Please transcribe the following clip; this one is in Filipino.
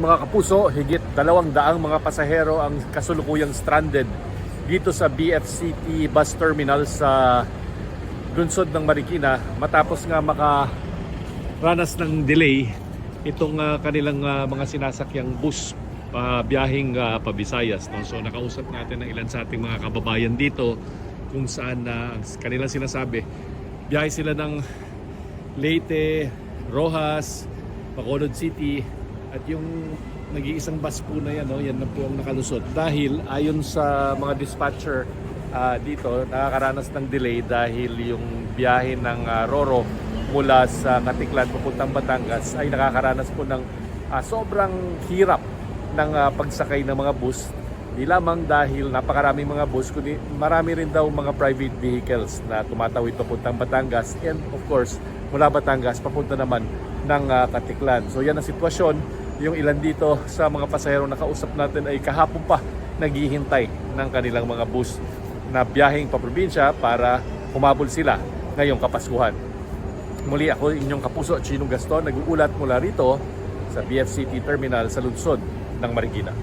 Mga kapuso, higit 200 mga pasahero ang kasulukuyang stranded dito sa BFCT bus terminal sa lungsod ng Marikina matapos nga makaranas ng delay itong kanilang mga sinasakyang bus biyaheng pa Visayas. No? So nakausap natin ng ilan sa ating mga kababayan dito kung saan kanilang sinasabi biyahe sila ng Leyte, Rojas, Bacolod City. At yung nag-iisang bus po na yan, no, yan na po ang nakalusot. Dahil ayon sa mga dispatcher dito, nakakaranas ng delay dahil yung biyahe ng Roro mula sa Katiklan papuntang Batangas ay nakakaranas po ng sobrang hirap ng pagsakay ng mga bus. Di lamang dahil napakaraming mga bus, kundi marami rin daw mga private vehicles na tumatawid papuntang Batangas and of course mula Batangas papunta naman ng Katiklan. So yan ang sitwasyon. Yung ilan dito sa mga pasahero na kausap natin ay kahapon pa naghihintay ng kanilang mga bus na biyaheng paprobinsya para humabol sila ngayong Kapaskuhan. Muli ako inyong kapuso Chino Gaston, nag-uulat mula rito sa BFCT Terminal sa lungsod ng Marikina.